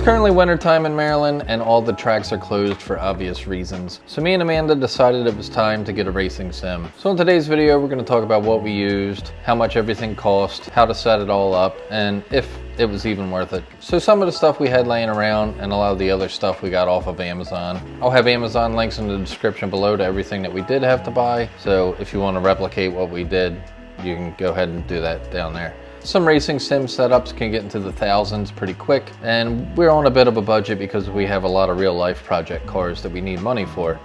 currently wintertime in Maryland and all the tracks are closed for obvious reasons. So me and Amanda decided it was time to get a racing sim. So in today's video, we're going to talk about what we used, how much everything cost, how to set it all up, and if it was even worth it. So some of the stuff we had laying around and a lot of the other stuff we got off of Amazon. I'll have Amazon links in the description below to everything that we did have to buy. So if you want to replicate what we did, you can go ahead and do that down there. Some racing sim setups can get into the thousands pretty quick, and we're on a bit of a budget because we have a lot of real life project cars that we need money for.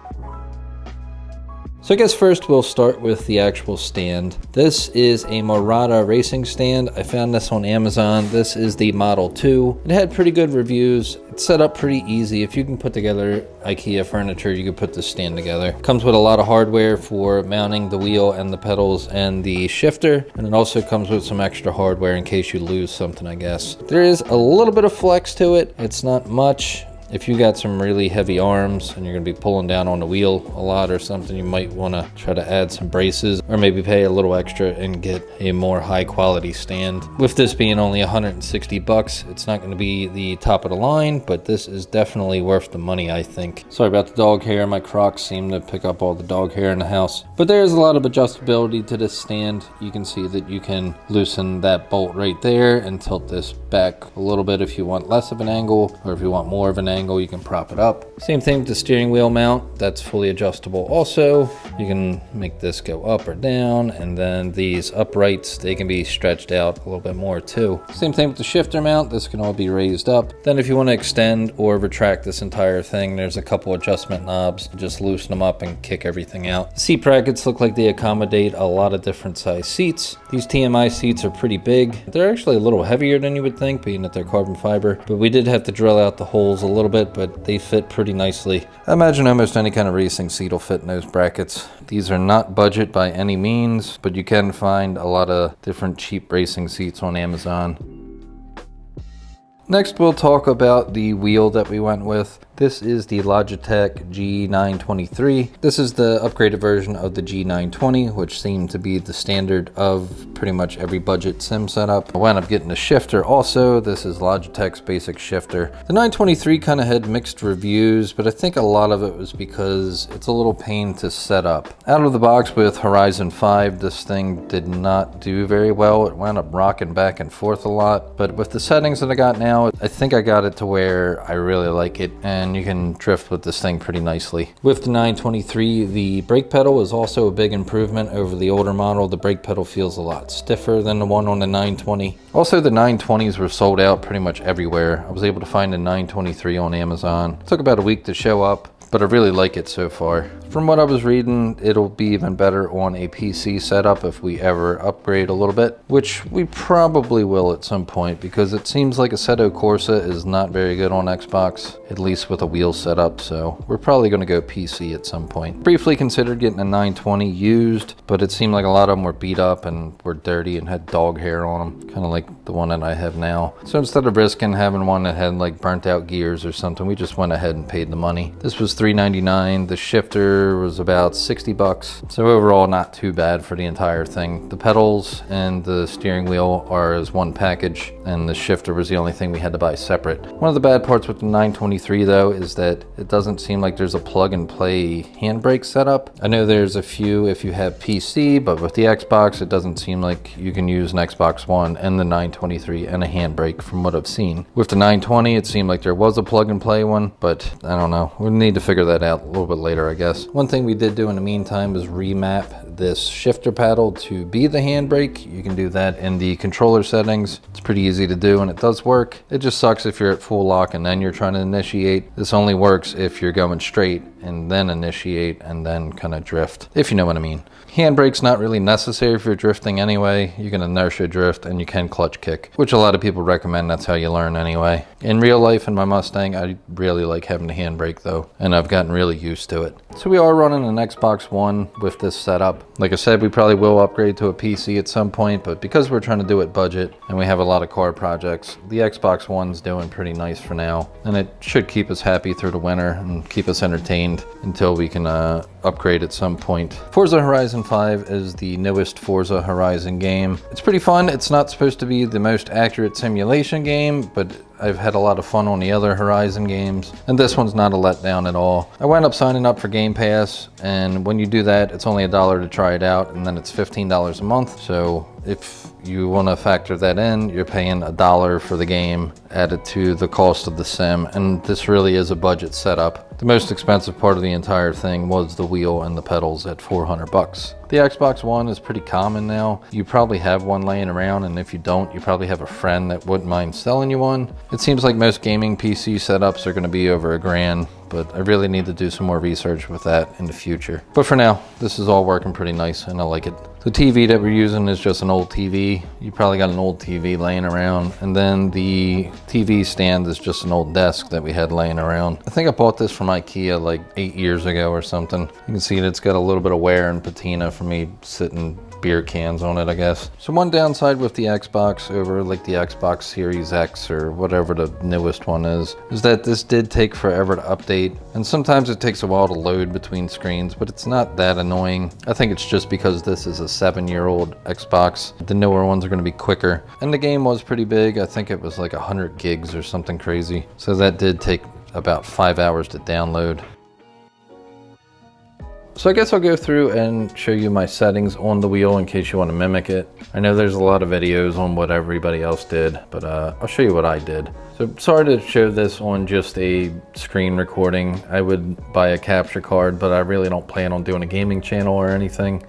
So I guess first we'll start with the actual stand. This is a Murata racing stand. I found this on Amazon. This is the Model 2. It had pretty good reviews. It's set up pretty easy. If you can put together IKEA furniture, you can put this stand together. Comes with a lot of hardware for mounting the wheel and the pedals and the shifter. And it also comes with some extra hardware in case you lose something, I guess. There is a little bit of flex to it. It's not much. If you got some really heavy arms and you're gonna be pulling down on the wheel a lot or something, you might wanna try to add some braces or maybe pay a little extra and get a more high quality stand. With this being only 160 bucks, it's not gonna be the top of the line, but this is definitely worth the money, I think. Sorry about the dog hair. My Crocs seem to pick up all the dog hair in the house. But there's a lot of adjustability to this stand. You can see that you can loosen that bolt right there and tilt this back a little bit if you want less of an angle, or if you want more of an angle, you can prop it up. Same thing with the steering wheel mount. That's fully adjustable also. You can make this go up or down, and then these uprights, they can be stretched out a little bit more too. Same thing with the shifter mount. This can all be raised up. Then if you want to extend or retract this entire thing, there's a couple adjustment knobs. Just loosen them up and kick everything out. The seat brackets look like they accommodate a lot of different size seats. These TMI seats are pretty big. They're actually a little heavier than you would think, being that they're carbon fiber, but we did have to drill out the holes a little bit, but they fit pretty nicely. I imagine almost any kind of racing seat will fit in those brackets. These are not budget by any means, but you can find a lot of different cheap racing seats on Amazon. Next, we'll talk about the wheel that we went with. This is the Logitech G923. This is the upgraded version of the G920, which seemed to be the standard of pretty much every budget sim setup. I wound up getting a shifter also. This is Logitech's basic shifter. The 923 kind of had mixed reviews, but I think a lot of it was because it's a little pain to set up. Out of the box with Horizon 5, this thing did not do very well. It wound up rocking back and forth a lot, but with the settings that I got now, I think I got it to where I really like it, and you can drift with this thing pretty nicely. With the 923, the brake pedal is also a big improvement over the older model. The brake pedal feels a lot stiffer than the one on the 920. Also, the 920s were sold out pretty much everywhere. I was able to find a 923 on Amazon. It took about a week to show up, but I really like it so far. From what I was reading, it'll be even better on a PC setup if we ever upgrade a little bit, which we probably will at some point, because it seems like Assetto Corsa is not very good on Xbox, at least with a wheel setup, so we're probably going to go PC at some point. Briefly considered getting a 920 used, but it seemed like a lot of them were beat up and were dirty and had dog hair on them, kind of like the one that I have now. So instead of risking having one that had like burnt out gears or something, we just went ahead and paid the money. This was $399. The shifter was about 60 bucks. So overall, not too bad for the entire thing. The pedals and the steering wheel are as one package, and the shifter was the only thing we had to buy separate. One of the bad parts with the 923 though is that it doesn't seem like there's a plug and play handbrake setup. I know there's a few if you have PC, but with the Xbox, it doesn't seem like you can use an Xbox One and the 923 and a handbrake from what I've seen. With the 920, it seemed like there was a plug and play one, but I don't know. We'll need to figure that out a little bit later, I guess. One thing we did do in the meantime is remap this shifter paddle to be the handbrake. You can do that in the controller settings. It's pretty easy to do and it does work. It just sucks if you're at full lock and then you're trying to initiate. This only works if you're going straight and then initiate and then kind of drift, if you know what I mean. Handbrake's not really necessary if you're drifting anyway. You can inertia drift and you can clutch kick, which a lot of people recommend. That's how you learn anyway. In real life in my Mustang, I really like having the handbrake though, and I've gotten really used to it. So we are running an Xbox One with this setup. Like I said, we probably will upgrade to a PC at some point, but because we're trying to do it budget and we have a lot of car projects, the Xbox One's doing pretty nice for now, and it should keep us happy through the winter and keep us entertained maintained until we can upgrade at some point. Forza Horizon 5 is the newest Forza Horizon game. It's pretty fun. It's not supposed to be the most accurate simulation game, but I've had a lot of fun on the other Horizon games, and this one's not a letdown at all. I wound up signing up for Game Pass, and when you do that, it's only $1 to try it out, and then it's $15 a month. So if you want to factor that in, you're paying $1 for the game added to the cost of the sim, and this really is a budget setup. The most expensive part of the entire thing was the wheel and the pedals at $400. The Xbox One is pretty common now. You probably have one laying around, and if you don't, you probably have a friend that wouldn't mind selling you one. It seems like most gaming PC setups are going to be over $1,000, but I really need to do some more research with that in the future. But for now, this is all working pretty nice, and I like it. The TV that we're using is just an old TV. You probably got an old TV laying around, and then the TV stand is just an old desk that we had laying around. I think I bought this from IKEA like 8 years ago or something. You can see that it's got a little bit of wear and patina from me sitting beer cans on it, I guess. So one downside with the Xbox over like the Xbox Series X or whatever the newest one is that this did take forever to update, and sometimes it takes a while to load between screens, but it's not that annoying. I think it's just because this is a 7-year-old Xbox. The newer ones are going to be quicker, and the game was pretty big. I think it was like 100 gigs or something crazy, so that did take about 5 hours to download. So I guess I'll go through and show you my settings on the wheel in case you want to mimic it. I know there's a lot of videos on what everybody else did, but I'll show you what I did. So sorry to show this on just a screen recording. I would buy a capture card, but I really don't plan on doing a gaming channel or anything.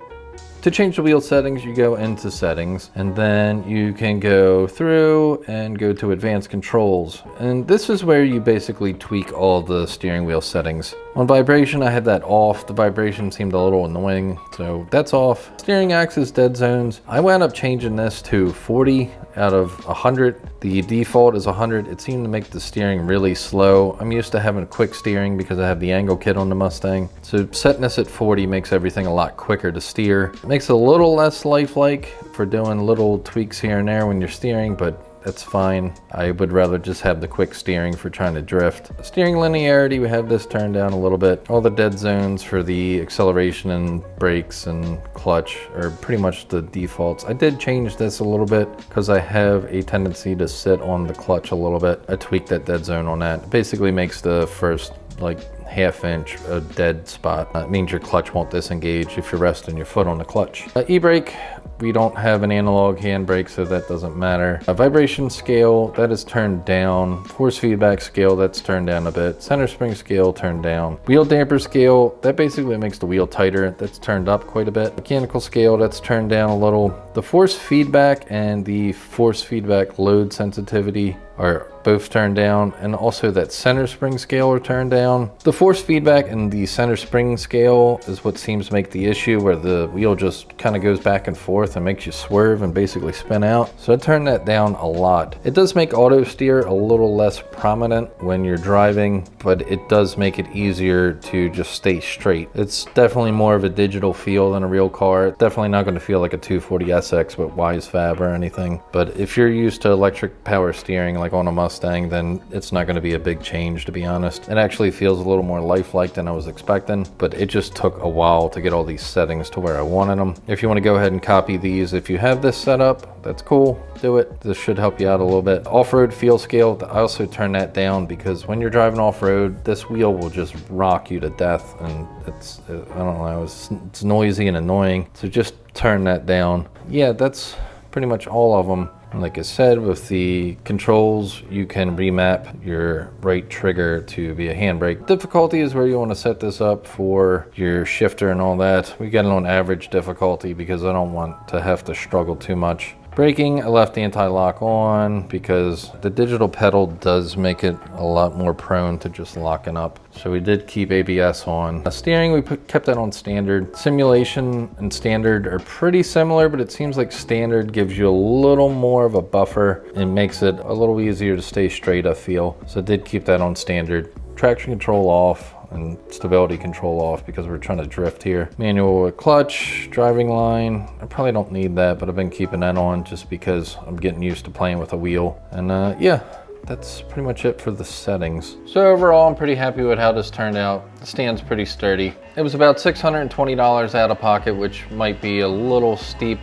To change the wheel settings, you go into settings, and then you can go through and go to advanced controls. And this is where you basically tweak all the steering wheel settings. On vibration, I had that off. The vibration seemed a little annoying, so that's off. Steering axis dead zones, I wound up changing this to 40 out of 100. The default is 100. It seemed to make the steering really slow. I'm used to having quick steering because I have the angle kit on the Mustang. So setting this at 40 makes everything a lot quicker to steer. It makes it a little less lifelike for doing little tweaks here and there when you're steering, but that's fine. I would rather just have the quick steering for trying to drift. Steering linearity, we have this turned down a little bit. All the dead zones for the acceleration and brakes and clutch are pretty much the defaults. I did change this a little bit because I have a tendency to sit on the clutch a little bit. I tweaked that dead zone on that. It basically makes the first like ½ inch a dead spot. It means your clutch won't disengage if you're resting your foot on the clutch. E-brake, we don't have an analog handbrake, so that doesn't matter. A vibration scale, that is turned down. Force feedback scale, that's turned down a bit. Center spring scale, turned down. Wheel damper scale, that basically makes the wheel tighter. That's turned up quite a bit. Mechanical scale, that's turned down a little. The force feedback and the force feedback load sensitivity are both turned down, and also that center spring scale are turned down. The force feedback and the center spring scale is what seems to make the issue, where the wheel just kind of goes back and forth and makes you swerve and basically spin out. So I turned that down a lot. It does make auto steer a little less prominent when you're driving, but it does make it easier to just stay straight. It's definitely more of a digital feel than a real car. It's definitely not going to feel like a 240 SX with WiseFab or anything. But if you're used to electric power steering like on a Mustang, then it's not going to be a big change, to be honest. It actually feels a little more lifelike than I was expecting, but it just took a while to get all these settings to where I wanted them. If you want to go ahead and copy these, if you have this set up, that's cool, do it. This should help you out a little bit. Off-road feel scale, I also turn that down because when you're driving off-road, this wheel will just rock you to death, and it's, I don't know, it's noisy and annoying, so just turn that down. Yeah, that's pretty much all of them. Like I said, with the controls, you can remap your right trigger to be a handbrake. Difficulty is where you want to set this up for your shifter and all that. We got it on average difficulty because I don't want to have to struggle too much. Braking, I left the anti-lock on because the digital pedal does make it a lot more prone to just locking up. So we did keep ABS on. Steering, we kept that on standard. Simulation and standard are pretty similar, but it seems like standard gives you a little more of a buffer and makes it a little easier to stay straight, I feel. So I did keep that on standard. Traction control off and stability control off because we're trying to drift here. Manual with clutch, driving line. I probably don't need that, but I've been keeping that on just because I'm getting used to playing with a wheel. And yeah, that's pretty much it for the settings. So overall, I'm pretty happy with how this turned out. The stand's pretty sturdy. It was about $620 out of pocket, which might be a little steep,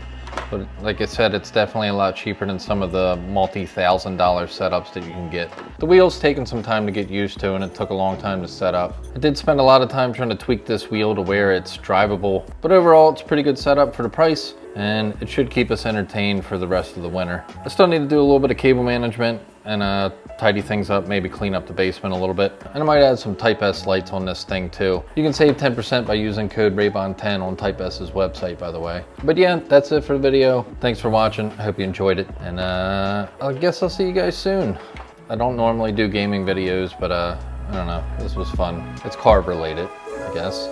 but like I said, it's definitely a lot cheaper than some of the multi-$1,000 setups that you can get. The wheel's taken some time to get used to, and it took a long time to set up. I did spend a lot of time trying to tweak this wheel to where it's drivable, but overall, it's a pretty good setup for the price, and it should keep us entertained for the rest of the winter. I still need to do a little bit of cable management and tidy things up, maybe clean up the basement a little bit. And I might add some Type S lights on this thing too. You can save 10% by using code RAYBON10 on Type S's website, by the way. But yeah, that's it for the video. Thanks for watching. I hope you enjoyed it. And I guess I'll see you guys soon. I don't normally do gaming videos, but I don't know, this was fun. It's carb related, I guess.